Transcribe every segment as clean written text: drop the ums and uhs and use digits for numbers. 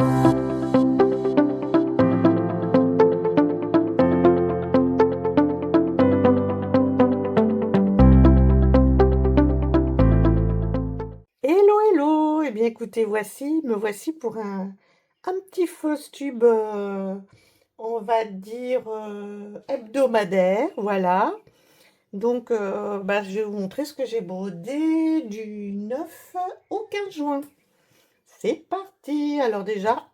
Hello, hello! Eh bien, écoutez, me voici pour un petit fausse tube, on va dire, hebdomadaire, voilà. Donc, je vais vous montrer ce que j'ai brodé du 9 au 15 juin. C'est parti! Alors déjà,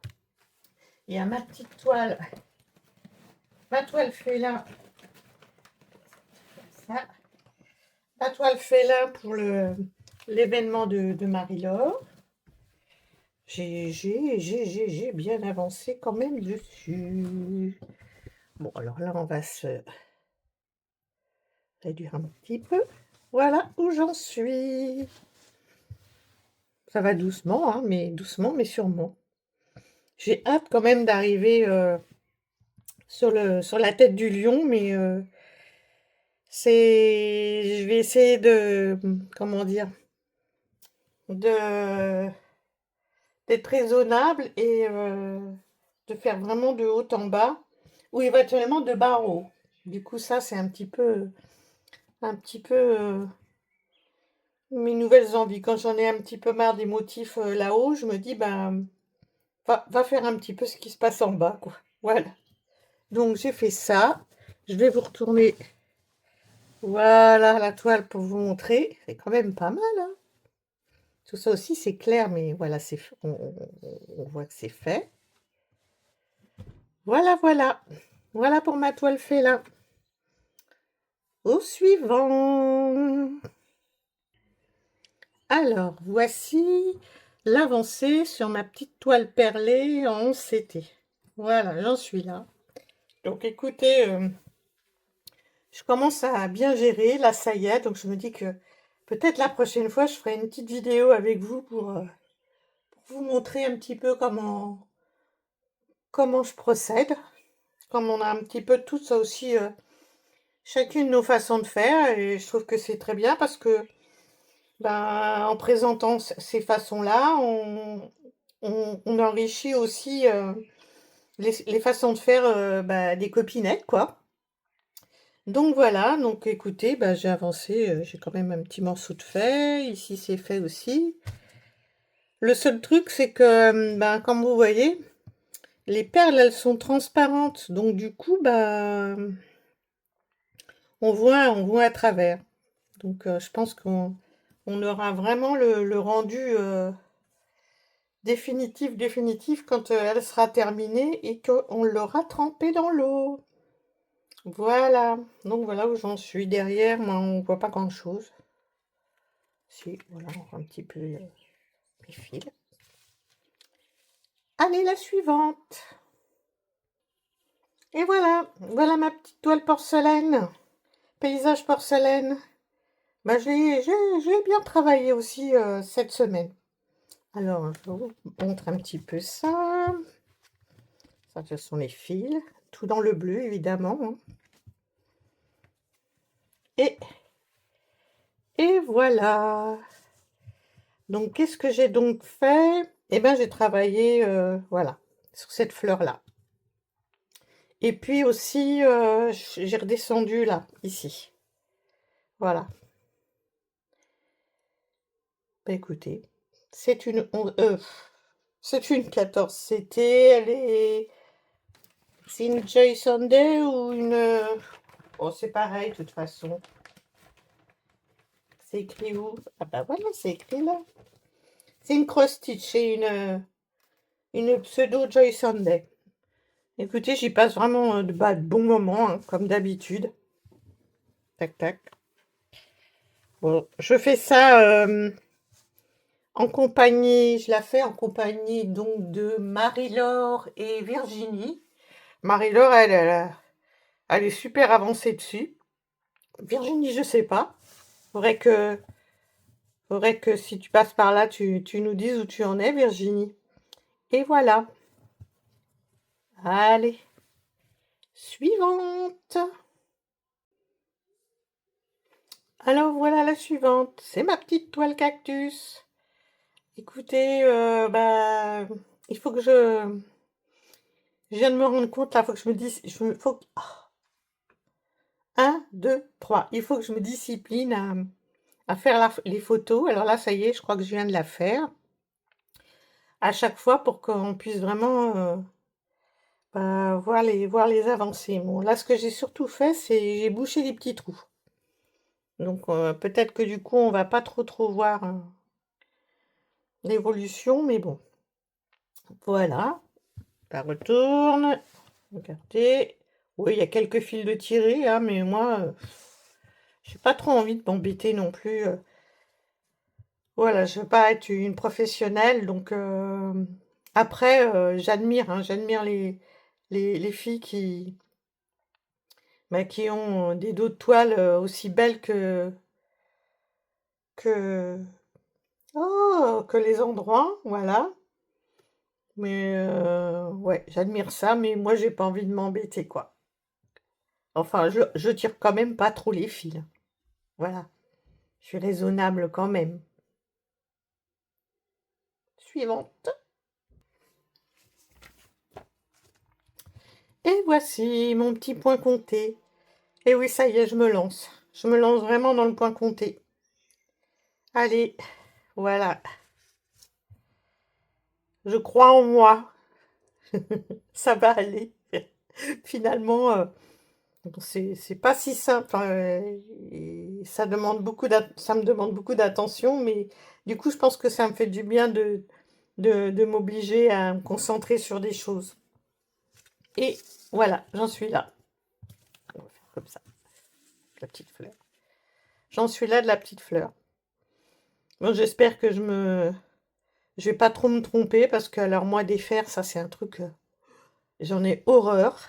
il y a ma petite toile, ma toile félin, ça, ma toile félin pour l'événement de Marie-Laure. J'ai bien avancé quand même dessus. Bon, alors là, on va se réduire un petit peu. Voilà où j'en suis. Ça va doucement, hein, mais doucement, mais sûrement. J'ai hâte quand même d'arriver sur la tête du lion, mais je vais essayer de, comment dire, de d'être raisonnable et de faire vraiment de haut en bas, ou éventuellement de bas en haut. Du coup, ça, c'est un petit peu mes nouvelles envies. Quand j'en ai un petit peu marre des motifs là-haut, je me dis, ben, va faire un petit peu ce qui se passe en bas, quoi. Voilà. Donc, j'ai fait ça. Je vais vous retourner, voilà, la toile pour vous montrer. C'est quand même pas mal, hein. Tout ça aussi, c'est clair, mais voilà, on voit que c'est fait. Voilà, voilà. Voilà pour ma toile félin. Au suivant. Alors, voici l'avancée sur ma petite toile perlée en CT. Voilà, j'en suis là. Donc écoutez, je commence à bien gérer, là ça y est, donc je me dis que peut-être la prochaine fois je ferai une petite vidéo avec vous pour vous montrer un petit peu comment je procède. Comme on a un petit peu tout ça aussi, chacune nos façons de faire, et je trouve que c'est très bien parce que ben, en présentant ces façons-là, on enrichit aussi les façons de faire des copinettes, quoi. Donc voilà, donc écoutez, j'ai avancé, j'ai quand même un petit morceau de fait, ici c'est fait aussi. Le seul truc, c'est que, comme vous voyez, les perles, elles sont transparentes, donc du coup, on voit à travers. Donc je pense qu'on aura vraiment le rendu définitif quand elle sera terminée et qu'on l'aura trempée dans l'eau. Voilà, donc voilà où j'en suis. Derrière, moi, on voit pas grand-chose. Si, voilà, on voit un petit peu les fils. Allez, la suivante. Et voilà ma petite toile porcelaine, paysage porcelaine. J'ai bien travaillé aussi cette semaine. Alors, je vous montre un petit peu ça. Ça, ce sont les fils, tout dans le bleu, évidemment, hein. Et, et voilà. Donc, qu'est-ce que j'ai donc fait? Eh bien, j'ai travaillé, voilà, sur cette fleur-là. Et puis aussi, j'ai redescendu là, ici. Voilà. Écoutez, c'est une 14 CT. C'est une Joy Sunday ou une... Oh, c'est pareil, de toute façon. C'est écrit où? Ah bah voilà, c'est écrit là. C'est une cross-stitch, c'est une pseudo Joy Sunday. Écoutez, j'y passe vraiment de bons moments, hein, comme d'habitude. Tac, tac. Bon, je fais ça en compagnie, je la fais en compagnie donc de Marie-Laure et Virginie. Marie-Laure, elle est super avancée dessus. Virginie, je sais pas. Faudrait que, faudrait que si tu passes par là, tu nous dises où tu en es, Virginie. Et voilà. Allez, suivante. Alors voilà la suivante. C'est ma petite toile cactus. Écoutez, il faut que je viens de me rendre compte là, faut que je me dise, faut 1, 2, 3. Il faut que je me discipline à faire les photos. Alors là, ça y est, je crois que je viens de la faire. À chaque fois pour qu'on puisse vraiment bah, voir les avancées. Bon, là, ce que j'ai surtout fait, c'est j'ai bouché les petits trous. Donc peut-être que du coup, on va pas trop voir l'évolution, mais bon, voilà. Ça retourne. Regardez. Oui, il y a quelques fils de tirés, hein, mais moi, j'ai pas trop envie de m'embêter non plus. Voilà, je veux pas être une professionnelle, donc après, j'admire, hein, j'admire les filles qui ont des dos de toile aussi belles que, que les endroits, voilà. Mais ouais, j'admire ça, mais moi, j'ai pas envie de m'embêter, quoi. Enfin, je tire quand même pas trop les fils. Voilà, je suis raisonnable quand même. Suivante. Et voici mon petit point compté. Et oui, ça y est, je me lance. Je me lance vraiment dans le point compté. Allez, voilà. Je crois en moi. Ça va aller. Finalement, c'est pas si simple. Et ça me demande beaucoup d'attention, mais du coup, je pense que ça me fait du bien de m'obliger à me concentrer sur des choses. Et voilà, j'en suis là. On va faire comme ça, la petite fleur. J'en suis là de la petite fleur. Bon, j'espère que je vais pas trop me tromper parce que alors moi défaire ça c'est un truc j'en ai horreur.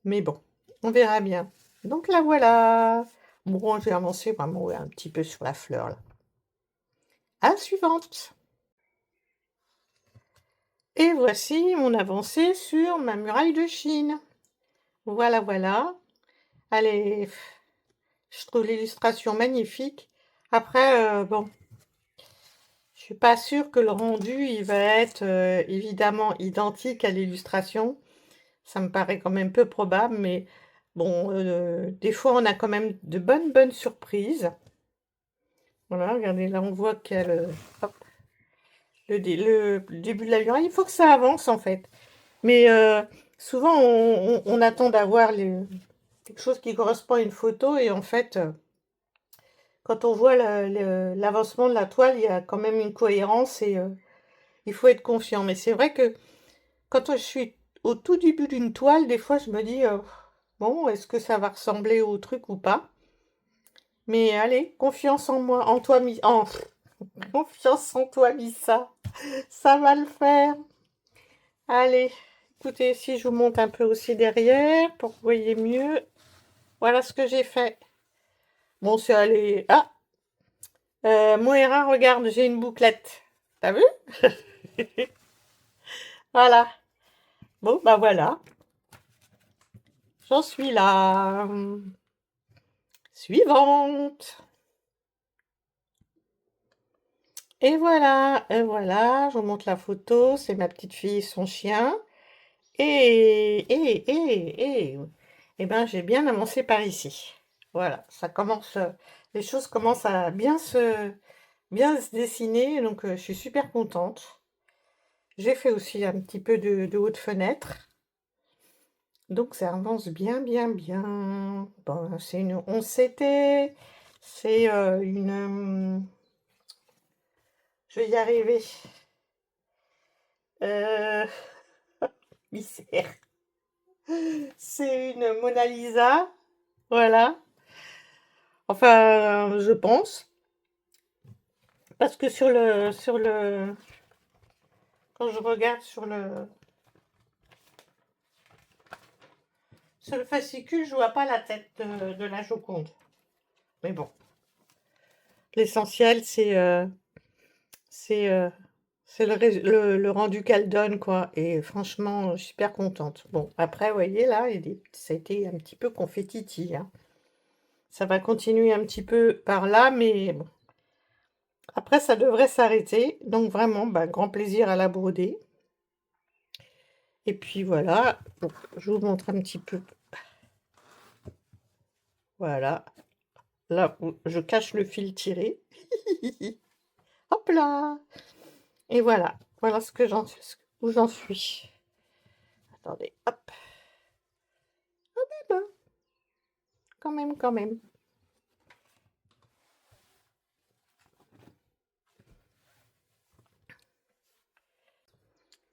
Mais bon, on verra bien. Donc là voilà. Bon, j'ai avancé vraiment ouais, un petit peu sur la fleur là. À la suivante. Et voici mon avancée sur ma muraille de Chine. Voilà, voilà. Allez, je trouve l'illustration magnifique. Après, bon, je suis pas sûre que le rendu, il va être évidemment identique à l'illustration. Ça me paraît quand même peu probable, mais bon, des fois, on a quand même de bonnes surprises. Voilà, regardez, là, on voit qu'il y a hop, le début de la muraille. Il faut que ça avance, en fait. Mais souvent, on attend d'avoir quelque chose qui correspond à une photo, et en fait, quand on voit l'avancement de la toile, il y a quand même une cohérence, et il faut être confiant. Mais c'est vrai que quand je suis au tout début d'une toile, des fois, je me dis, bon, est-ce que ça va ressembler au truc ou pas? Mais allez, confiance en moi, en toi, confiance en toi, Missa. Ça va le faire. Allez, écoutez, si je vous monte un peu aussi derrière pour que vous voyez mieux. Voilà ce que j'ai fait. Bon, c'est allé. Ah, Moira, regarde, j'ai une bouclette. T'as vu? Voilà. Bon, bah voilà. J'en suis là. Suivante. Et voilà, je vous montre la photo, c'est ma petite fille et son chien. Et ben j'ai bien avancé par ici. Voilà, ça commence, les choses commencent à bien se dessiner, donc je suis super contente. J'ai fait aussi un petit peu de haute fenêtre, donc ça avance bien. Bon, c'est une 11 CT, c'est je vais y arriver. Euh, Mystère. C'est une Mona Lisa, voilà. Enfin, je pense, parce que quand je regarde sur le fascicule, je vois pas la tête de la Joconde. Mais bon, l'essentiel, c'est, euh, c'est le rendu qu'elle donne, quoi. Et franchement, je suis super contente. Bon, après, vous voyez, là, ça a été un petit peu confettiti, hein. Ça va continuer un petit peu par là, mais bon. Après, ça devrait s'arrêter. Donc vraiment, bah, grand plaisir à la broder. Et puis voilà, donc je vous montre un petit peu. Voilà, là où je cache le fil tiré. Hop là! Et voilà, voilà ce que où j'en suis. Attendez, hop. Ben, quand même, quand même.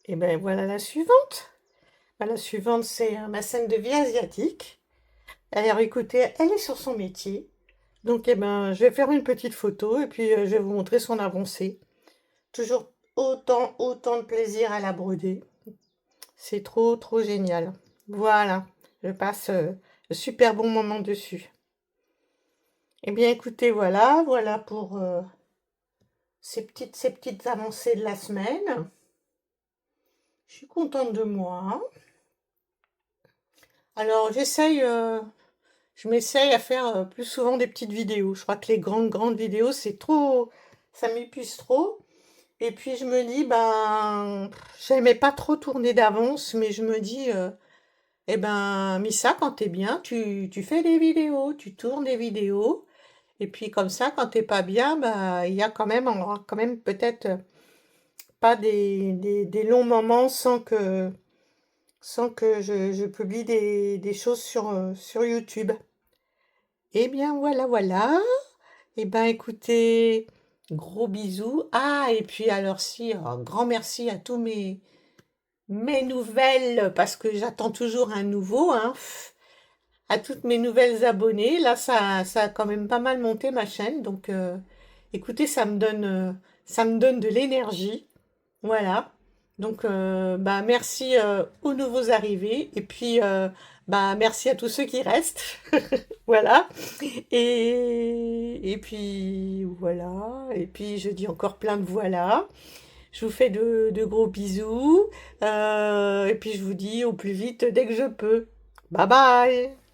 Et ben voilà la suivante. Ben, la suivante, c'est ma scène de vie asiatique. Alors écoutez, elle est sur son métier. Donc eh ben, je vais faire une petite photo et puis je vais vous montrer son avancée. Toujours autant de plaisir à la broder. C'est trop, trop génial. Voilà, je passe de super bon moment dessus. Eh bien écoutez, voilà pour ces petites avancées de la semaine. Je suis contente de moi. Alors je m'essaye à faire plus souvent des petites vidéos. Je crois que les grandes vidéos, c'est trop, ça m'épuise trop. Et puis je me dis, ben, j'aimais pas trop tourner d'avance, mais je me dis, eh ben, Missa, quand t'es bien, tu fais des vidéos, tu tournes des vidéos. Et puis comme ça, quand t'es pas bien, bah, il y a quand même, on aura quand même peut-être pas des longs moments sans que je publie des choses sur YouTube. Eh bien voilà. Eh ben écoutez, gros bisous. Ah, et puis alors si, un grand merci à tous mes nouvelles, parce que j'attends toujours un nouveau, hein, à toutes mes nouvelles abonnées. Là, ça a quand même pas mal monté ma chaîne, donc écoutez, ça me donne de l'énergie. Voilà. Donc, bah, merci aux nouveaux arrivés, et puis bah, merci à tous ceux qui restent. Voilà. Et puis voilà. Et puis je dis encore plein de voilà. Je vous fais de gros bisous. Et puis je vous dis au plus vite dès que je peux. Bye bye!